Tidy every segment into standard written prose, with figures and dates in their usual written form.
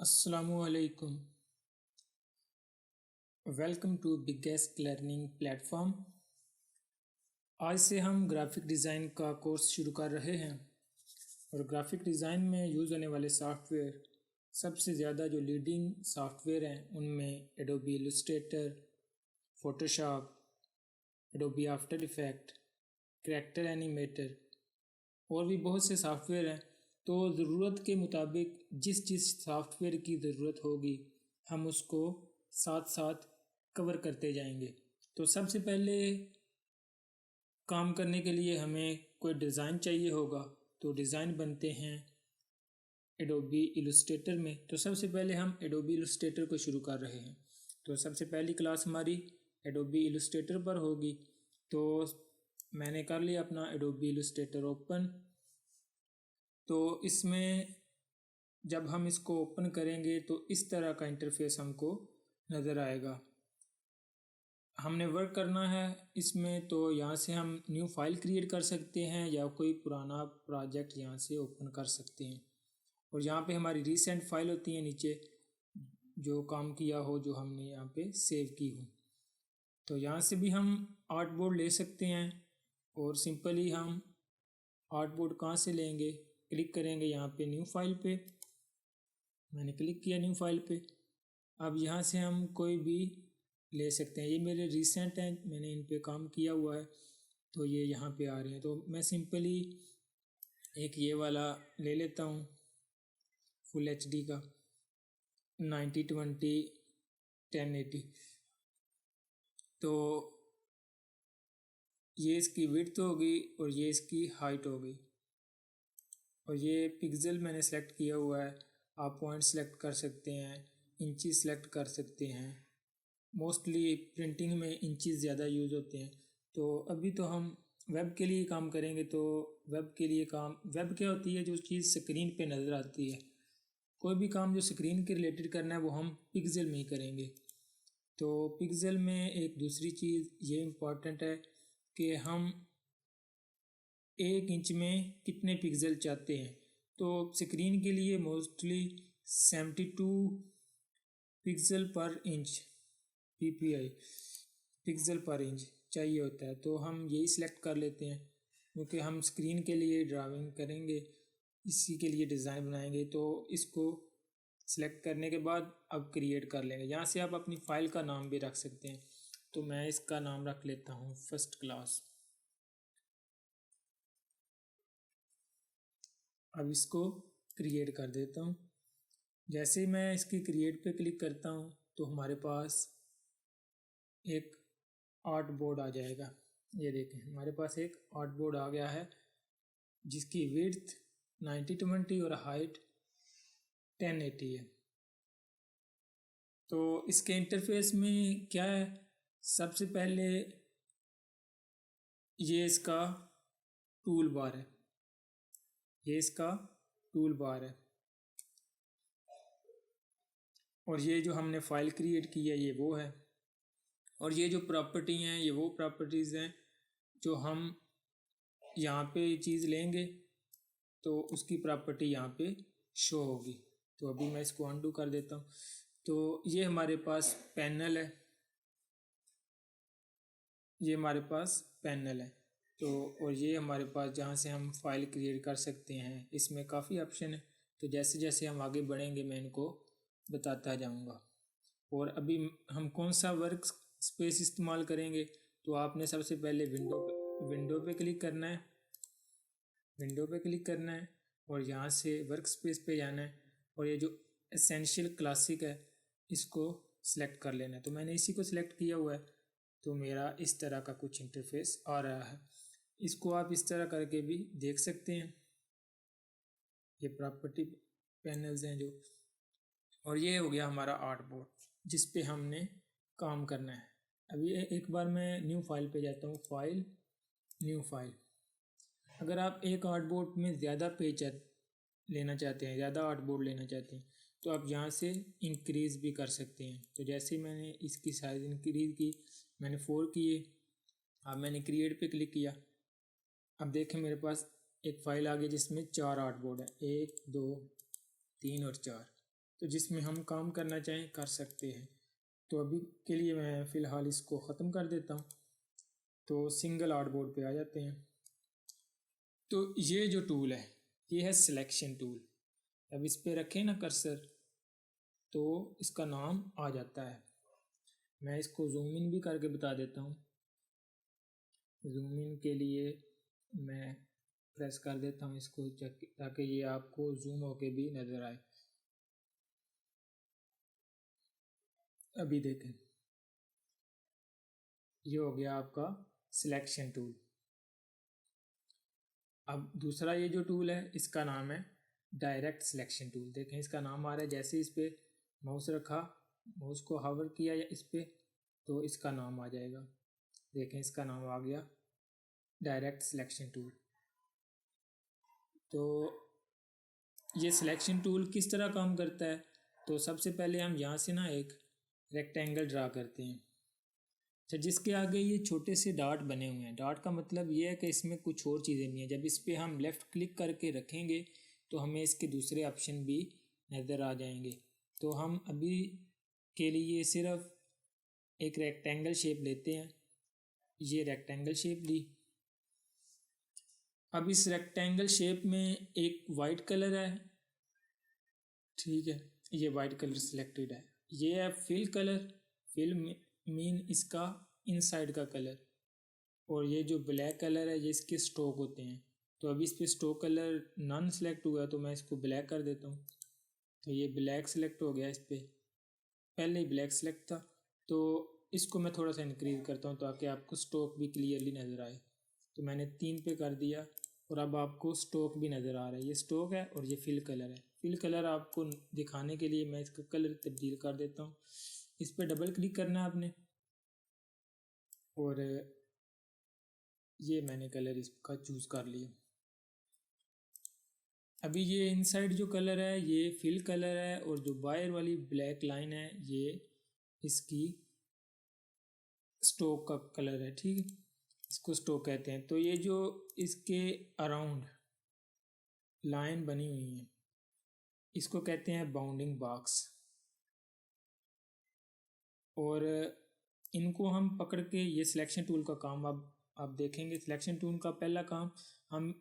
Assalamualaikum. Welcome to biggest learning platform. आज से हम ग्राफिक डिज़ाइन का कोर्स शुरू कर रहे हैं और ग्राफिक डिज़ाइन में यूज़ होने वाले सॉफ्टवेयर सबसे ज़्यादा जो लीडिंग सॉफ्टवेयर हैं उनमें Adobe Illustrator, Photoshop, Adobe after effect, character animator और भी बहुत से सॉफ्टवेयर हैं। तो ज़रूरत के मुताबिक जिस सॉफ्टवेयर की ज़रूरत होगी हम उसको साथ साथ कवर करते जाएंगे। तो सबसे पहले काम करने के लिए हमें कोई डिज़ाइन चाहिए होगा, तो डिज़ाइन बनते हैं एडोबी इलस्ट्रेटर में। तो सबसे पहले हम एडोबी इलस्ट्रेटर को शुरू कर रहे हैं। तो सबसे पहली क्लास हमारी एडोबी इलस्ट्रेटर पर होगी। तो मैंने कर लिया अपना एडोबी इलस्ट्रेटर ओपन। तो इसमें जब हम इसको ओपन करेंगे तो इस तरह का इंटरफेस हमको नज़र आएगा। हमने वर्क करना है इसमें, तो यहाँ से हम न्यू फाइल क्रिएट कर सकते हैं या कोई पुराना प्रोजेक्ट यहाँ से ओपन कर सकते हैं। और यहाँ पे हमारी रिसेंट फाइल होती है नीचे, जो काम किया हो, जो हमने यहाँ पे सेव की हो। तो यहाँ से भी हम आर्ट बोर्ड ले सकते हैं और सिंपली हम आर्ट बोर्ड कहाँ से लेंगे, क्लिक करेंगे यहाँ पे न्यू फाइल पे। मैंने क्लिक किया न्यू फाइल पे। अब यहाँ से हम कोई भी ले सकते हैं। ये मेरे रिसेंट हैं, मैंने इन पे काम किया हुआ है तो ये यहाँ पे आ रहे हैं। तो मैं सिंपली एक ये वाला ले लेता हूँ फुल HD का 90/20/1080। तो ये इसकी विड्थ होगी और ये इसकी हाइट होगी और ये पिक्सल मैंने सेलेक्ट किया हुआ है। आप पॉइंट सेलेक्ट कर सकते हैं, इंची सेलेक्ट कर सकते हैं। मोस्टली प्रिंटिंग में इंचेस ज़्यादा यूज़ होते हैं। तो अभी तो हम वेब के लिए काम करेंगे। तो वेब के लिए वेब क्या होती है, जो चीज़ स्क्रीन पे नज़र आती है। कोई भी काम जो स्क्रीन के रिलेटेड करना है वो हम पिक्सल में ही करेंगे। तो पिक्सल में एक दूसरी चीज़ ये इम्पॉर्टेंट है कि हम 1 इंच में कितने पिक्सल चाहते हैं। तो स्क्रीन के लिए मोस्टली 72 पिक्सल पर इंच PPI पिक्सल पर इंच चाहिए होता है। तो हम यही सिलेक्ट कर लेते हैं क्योंकि हम स्क्रीन के लिए ड्राइंग करेंगे, इसी के लिए डिज़ाइन बनाएंगे। तो इसको सिलेक्ट करने के बाद अब क्रिएट कर लेंगे। यहाँ से आप अपनी फ़ाइल का नाम भी रख सकते हैं। तो मैं इसका नाम रख लेता हूँ फर्स्ट क्लास। अब इसको क्रिएट कर देता हूँ। जैसे ही मैं इसकी क्रिएट पे क्लिक करता हूँ तो हमारे पास एक आर्ट बोर्ड आ जाएगा। ये देखें, हमारे पास एक आर्ट बोर्ड आ गया है जिसकी विड्थ 90/20 और हाइट 1080 है। तो इसके इंटरफेस में क्या है, सबसे पहले ये इसका टूल बार है। ये इसका टूल बार है और ये जो हमने फाइल क्रिएट की है ये वो है। और ये जो प्रॉपर्टी हैं ये वो प्रॉपर्टीज़ हैं जो हम यहाँ पे चीज़ लेंगे तो उसकी प्रॉपर्टी यहाँ पे शो होगी। तो अभी मैं इसको अनडू कर देता हूँ। तो ये हमारे पास पैनल है, ये हमारे पास पैनल है। तो और ये हमारे पास जहाँ से हम फाइल क्रिएट कर सकते हैं, इसमें काफ़ी ऑप्शन है। तो जैसे जैसे हम आगे बढ़ेंगे मैं इनको बताता जाऊँगा। और अभी हम कौन सा वर्क स्पेस इस्तेमाल करेंगे, तो आपने सबसे पहले विंडो पे क्लिक करना है। विंडो पे क्लिक करना है और यहाँ से वर्क स्पेस पे जाना है और ये जो एसेंशियल क्लासिक है इसको सिलेक्ट कर लेना है। तो मैंने इसी को सिलेक्ट किया हुआ है। तो मेरा इस तरह का कुछ इंटरफेस आ रहा है। इसको आप इस तरह करके भी देख सकते हैं। ये प्रॉपर्टी पैनल्स हैं जो, और ये हो गया हमारा आर्ट बोर्ड जिस पे हमने काम करना है। अभी एक बार मैं न्यू फाइल पे जाता हूँ, फाइल, न्यू फाइल। अगर आप एक आर्ट बोर्ड में ज़्यादा पेज लेना चाहते हैं, ज़्यादा आर्ट बोर्ड लेना चाहते हैं, तो आप यहाँ से इंक्रीज़ भी कर सकते हैं। तो जैसे मैंने इसकी साइज़ इंक्रीज़ की, मैंने 4 किए। अब मैंने क्रिएट पे क्लिक किया। अब देखें मेरे पास एक फ़ाइल आ गई जिसमें 4 आर्ट बोर्ड है, 1 2 3 और 4। तो जिसमें हम काम करना चाहें कर सकते हैं। तो अभी के लिए मैं फ़िलहाल इसको ख़त्म कर देता हूँ। तो सिंगल आर्टबोर्ड पे आ जाते हैं। तो ये जो टूल है ये है सिलेक्शन टूल। अब इस पे रखें ना कर्सर तो इसका नाम आ जाता है। मैं इसको जूम इन भी करके बता देता हूँ। जूम इन के लिए मैं प्रेस कर देता हूँ इसको ताकि ये आपको जूम होके भी नज़र आए। अभी देखें, ये हो गया आपका सिलेक्शन टूल। अब दूसरा ये जो टूल है इसका नाम है डायरेक्ट सिलेक्शन टूल। देखें इसका नाम आ रहा है, जैसे इस पर माउस रखा, माउस को हावर किया या इस पर, तो इसका नाम आ जाएगा। देखें इसका नाम आ गया डायरेक्ट सिलेक्शन टूल। तो ये सिलेक्शन टूल किस तरह काम करता है, तो सबसे पहले हम यहाँ से ना एक रेक्टेंगल ड्रा करते हैं। अच्छा, जिसके आगे ये छोटे से डॉट बने हुए हैं, डॉट का मतलब ये है कि इसमें कुछ और चीज़ें भी हैं। जब इस पर हम लेफ़्ट क्लिक करके रखेंगे तो हमें इसके दूसरे ऑप्शन भी नज़र आ जाएंगे। तो हम अभी के लिए सिर्फ एक रेक्टेंगल शेप लेते हैं। ये रेक्टेंगल शेप ली। अब इस रेक्टेंगल शेप में एक वाइट कलर है, ठीक है, ये वाइट कलर सिलेक्टेड है। ये है फिल कलर। फिल मीन इसका इनसाइड का कलर, और ये जो ब्लैक कलर है ये इसके स्ट्रोक होते हैं। तो अभी इस पर स्ट्रोक कलर नॉन सेलेक्ट हुआ तो मैं इसको ब्लैक कर देता हूँ। तो ये ब्लैक सेलेक्ट हो गया, इस पर पहले ही ब्लैक सेलेक्ट था। तो इसको मैं थोड़ा सा इंक्रीज करता हूँ ताकि आपको स्ट्रोक भी क्लियरली नज़र आए। तो मैंने 3 पे कर दिया और अब आपको स्ट्रोक भी नज़र आ रहा है। ये स्ट्रोक है और ये फिल कलर है। फिल कलर आपको दिखाने के लिए मैं इसका कलर तब्दील कर देता हूँ। इस पर डबल क्लिक करना है आपने, और ये मैंने कलर इसका चूज़ कर लिया। अभी ये इनसाइड जो कलर है ये फिल कलर है, और जो बाहर वाली ब्लैक लाइन है ये इसकी स्ट्रोक का कलर है, ठीक है, इसको स्ट्रोक कहते हैं। तो ये जो इसके अराउंड लाइन बनी हुई है इसको कहते हैं बाउंडिंग बॉक्स। और इनको हम पकड़ के, ये सिलेक्शन टूल का काम, अब आप देखेंगे सिलेक्शन टूल का पहला काम, हम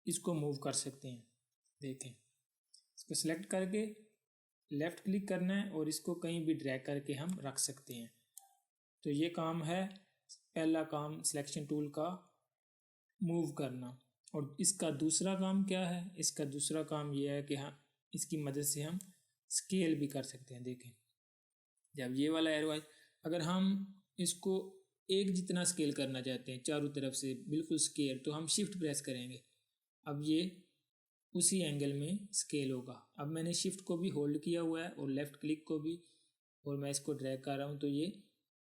इसको मूव कर सकते हैं। देखें, इसको सिलेक्ट करके लेफ़्ट क्लिक करना है और इसको कहीं भी ड्रैग करके हम रख सकते हैं। तो ये काम है पहला काम सिलेक्शन टूल का, मूव करना। और इसका दूसरा काम क्या है, इसका दूसरा काम ये है कि हाँ, इसकी मदद से हम स्केल भी कर सकते हैं। देखें, जब ये वाला एरो है, अगर हम इसको एक जितना स्केल करना चाहते हैं चारों तरफ से बिल्कुल स्केल, तो हम शिफ्ट प्रेस करेंगे। अब ये उसी एंगल में स्केल होगा। अब मैंने शिफ्ट को भी होल्ड किया हुआ है और लेफ़्ट क्लिक को भी, और मैं इसको ड्रैग कर रहा हूँ, तो ये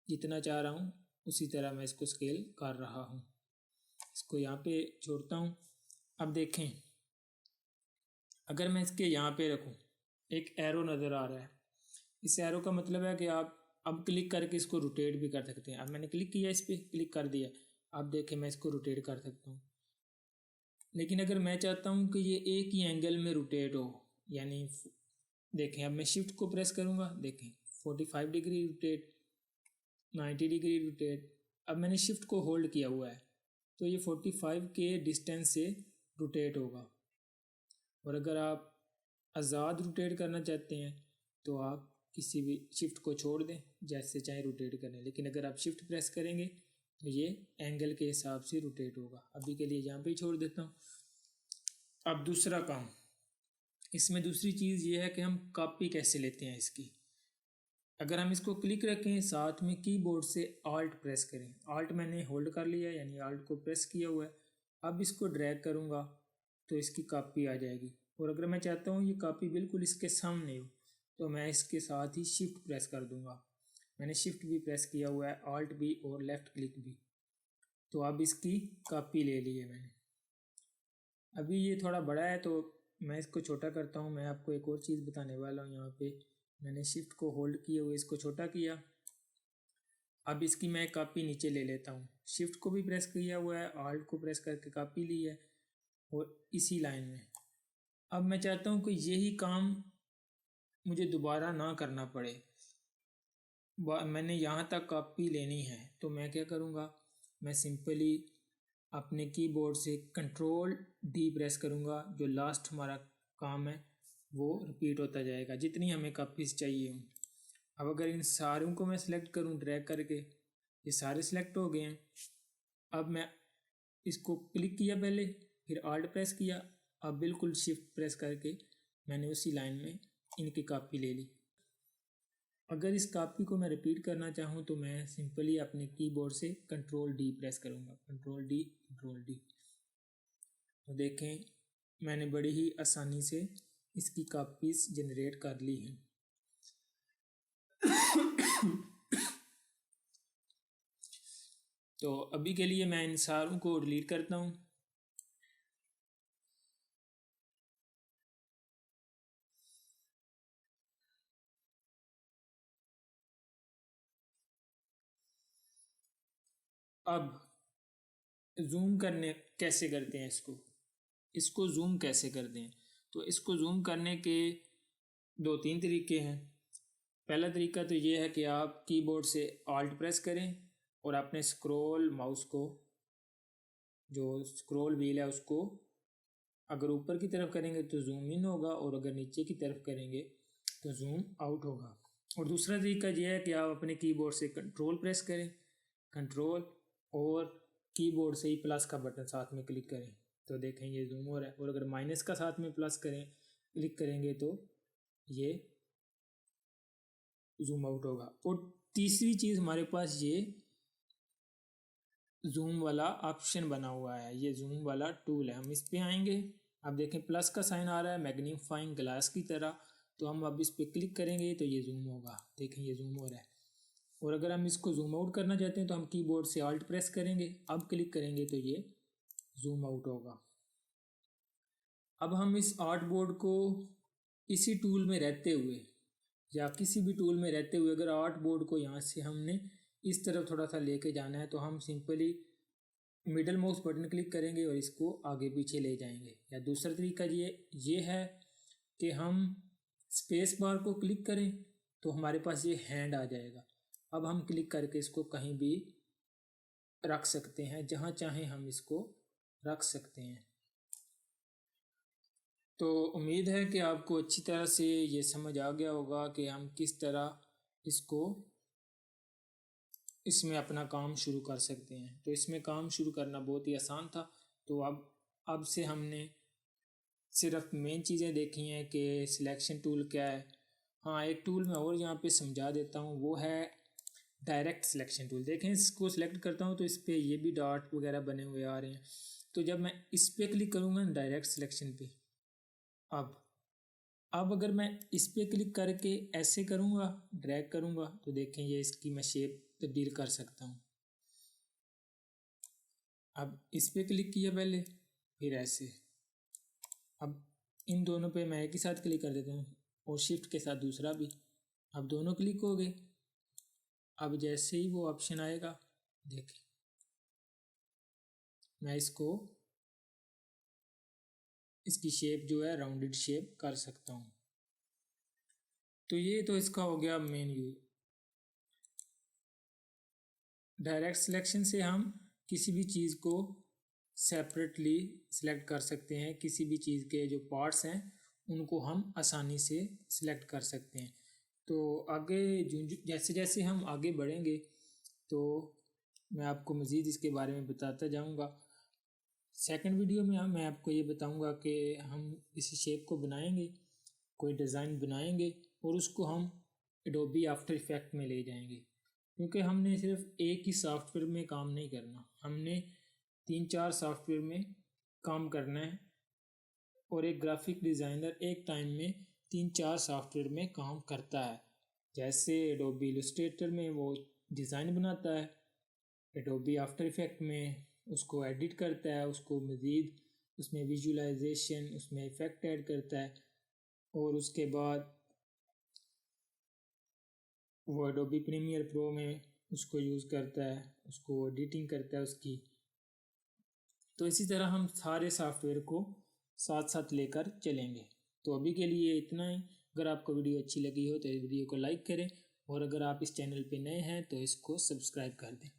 जितना चाह रहा हूँ उसी तरह मैं इसको स्केल कर रहा हूँ। इसको यहाँ पे छोड़ता हूँ। अब देखें, अगर मैं इसके यहाँ पे रखूँ, एक एरो नज़र आ रहा है। इस एरो का मतलब है कि आप अब क्लिक करके इसको रोटेट भी कर सकते हैं। अब मैंने क्लिक किया, इस पर क्लिक कर दिया, अब देखें मैं इसको रोटेट कर सकता हूँ। लेकिन अगर मैं चाहता हूँ कि ये एक ही एंगल में रोटेट हो, यानी देखें, अब मैं शिफ्ट को प्रेस करूँगा, देखें 45 डिग्री रोटेट, 90 डिग्री रोटेट। अब मैंने शिफ्ट को होल्ड किया हुआ है तो ये 45 के डिस्टेंस से रोटेट होगा। और अगर आप आज़ाद रोटेट करना चाहते हैं तो आप किसी भी शिफ्ट को छोड़ दें, जैसे चाहे रोटेट करें। लेकिन अगर आप शिफ्ट प्रेस करेंगे तो ये एंगल के हिसाब से रोटेट होगा। अभी के लिए यहाँ पे ही छोड़ देता हूँ। अब दूसरा काम, इसमें दूसरी चीज़ ये है कि हम कॉपी कैसे लेते हैं इसकी। अगर हम इसको क्लिक रखें, साथ में कीबोर्ड से आल्ट प्रेस करें। आल्ट मैंने होल्ड कर लिया, यानी आल्ट को प्रेस किया हुआ है। अब इसको ड्रैग करूँगा तो इसकी कॉपी आ जाएगी। और अगर मैं चाहता हूँ ये कॉपी बिल्कुल इसके सामने हो तो मैं इसके साथ ही शिफ्ट प्रेस कर दूँगा। मैंने शिफ्ट भी प्रेस किया हुआ है, आल्ट भी और लेफ़्ट क्लिक भी। तो अब इसकी कॉपी ले ली है मैंने। अभी ये थोड़ा बड़ा है तो मैं इसको छोटा करता हूँ। मैं आपको एक और चीज़ बताने वाला हूँ। यहाँ पे मैंने शिफ्ट को होल्ड किए हुए इसको छोटा किया। अब इसकी मैं कॉपी नीचे ले लेता हूँ। शिफ्ट को भी प्रेस किया हुआ है, आल्ट को प्रेस करके कॉपी ली है, और इसी लाइन में अब मैं चाहता हूँ कि यही काम मुझे दोबारा ना करना पड़े, मैंने यहाँ तक कॉपी लेनी है, तो मैं क्या करूँगा, मैं सिंपली अपने कीबोर्ड से कंट्रोल डी प्रेस करूँगा। जो लास्ट हमारा काम है वो रिपीट होता जाएगा जितनी हमें कॉपीज़ चाहिए हों। अब अगर इन सारों को मैं सिलेक्ट करूँ ड्रैग करके, ये सारे सिलेक्ट हो गए हैं। अब मैं इसको क्लिक किया पहले, फिर ऑल्ट प्रेस किया, अब बिल्कुल शिफ्ट प्रेस करके मैंने उसी लाइन में इनकी कॉपी ले ली। अगर इस कॉपी को मैं रिपीट करना चाहूँ तो मैं सिंपली अपने कीबोर्ड से कंट्रोल डी प्रेस करूँगा, कंट्रोल डी। तो देखें मैंने बड़ी ही आसानी से इसकी कॉपीज़ जनरेट कर ली हैं। तो अभी के लिए मैं इन सारों को डिलीट करता हूँ। अब जूम करने कैसे करते हैं, इसको जूम कैसे करते हैं? तो इसको जूम करने के 2-3 तरीके हैं। पहला तरीका तो ये है कि आप कीबोर्ड से ऑल्ट प्रेस करें और अपने स्क्रॉल माउस को, जो स्क्रॉल व्हील है उसको अगर ऊपर की तरफ करेंगे तो जूम इन होगा, और अगर नीचे की तरफ करेंगे तो जूम आउट होगा। और दूसरा तरीका यह है कि आप अपने कीबोर्ड से कंट्रोल प्रेस करें, कंट्रोल, और कीबोर्ड से ही प्लस का बटन साथ में क्लिक करें तो देखें ये जूम हो रहा है। और अगर माइनस का साथ में प्लस क्लिक करेंगे तो ये जूम आउट होगा। और तीसरी चीज़ हमारे पास ये जूम वाला ऑप्शन बना हुआ है, ये जूम वाला टूल है। हम इस पे आएंगे, अब देखें प्लस का साइन आ रहा है मैग्नीफाइंग ग्लास की तरह, तो हम अब इस पे क्लिक करेंगे तो ये जूम होगा। देखें ये जूम हो रहा है। और अगर हम इसको जूम आउट करना चाहते हैं तो हम कीबोर्ड से ऑल्ट प्रेस करेंगे, अब क्लिक करेंगे तो ये जूम आउट होगा। अब हम इस आर्ट बोर्ड को इसी टूल में रहते हुए या किसी भी टूल में रहते हुए अगर आर्ट बोर्ड को यहाँ से हमने इस तरफ थोड़ा सा लेके जाना है तो हम simply middle mouse button click करेंगे और इसको आगे पीछे ले जाएंगे। या दूसरा तरीका ये है कि हम स्पेस बार को क्लिक करें तो हमारे पास ये हैंड आ जाएगा। अब हम क्लिक करके इसको कहीं भी रख सकते हैं, जहाँ चाहें हम इसको रख सकते हैं। तो उम्मीद है कि आपको अच्छी तरह से ये समझ आ गया होगा कि हम किस तरह इसमें अपना काम शुरू कर सकते हैं। तो इसमें काम शुरू करना बहुत ही आसान था। तो अब से हमने सिर्फ मेन चीज़ें देखी हैं कि सिलेक्शन टूल क्या है। हाँ, एक टूल मैं और यहाँ पे समझा देता हूँ, वो है डायरेक्ट सिलेक्शन टूल। देखें इसको सिलेक्ट करता हूँ तो इस पर ये भी डॉट वगैरह बने हुए आ रहे हैं। तो जब मैं इस पर क्लिक करूँगा डायरेक्ट सिलेक्शन पे, अब अगर मैं इस पर क्लिक करके ऐसे करूँगा, ड्रैग करूँगा, तो देखें ये इसकी मैं शेप तब्दील कर सकता हूँ। अब इस पर क्लिक किया पहले, फिर ऐसे। अब इन दोनों पे मैं एक ही साथ क्लिक कर देता हूँ और शिफ्ट के साथ दूसरा भी। अब दोनों क्लिक हो गए। अब जैसे ही वो ऑप्शन आएगा, देखें मैं इसकी शेप जो है राउंडेड शेप कर सकता हूँ। तो ये तो इसका हो गया मेन यूज। डायरेक्ट सिलेक्शन से हम किसी भी चीज़ को सेपरेटली सिलेक्ट कर सकते हैं, किसी भी चीज़ के जो पार्ट्स हैं उनको हम आसानी से सिलेक्ट कर सकते हैं। तो आगे जैसे जैसे हम आगे बढ़ेंगे तो मैं आपको मज़ीद इसके बारे में बताता जाऊंगा। सेकंड वीडियो में मैं आपको ये बताऊंगा कि हम किसी शेप को बनाएंगे, कोई डिज़ाइन बनाएंगे और उसको हम एडोबी आफ्टर इफेक्ट में ले जाएंगे। क्योंकि हमने सिर्फ एक ही सॉफ्टवेयर में काम नहीं करना, हमने 3-4 सॉफ्टवेयर में काम करना है। और एक ग्राफिक डिज़ाइनर एक टाइम में 3-4 सॉफ्टवेयर में काम करता है। जैसे एडोबी इलस्ट्रेटर में वो डिज़ाइन बनाता है, एडोबी आफ्टर इफेक्ट में उसको एडिट करता है, उसको मज़ीद उसमें विजुअलाइजेशन, उसमें इफ़ेक्ट ऐड करता है, और उसके बाद वो एडोबी प्रीमियर प्रो में उसको यूज़ करता है, उसको एडिटिंग करता है उसकी। तो इसी तरह हम सारे सॉफ्टवेयर को साथ साथ लेकर चलेंगे। तो अभी के लिए इतना ही। अगर आपको वीडियो अच्छी लगी हो तो इस वीडियो को लाइक करें और अगर आप इस चैनल पे नए हैं तो इसको सब्सक्राइब कर दें।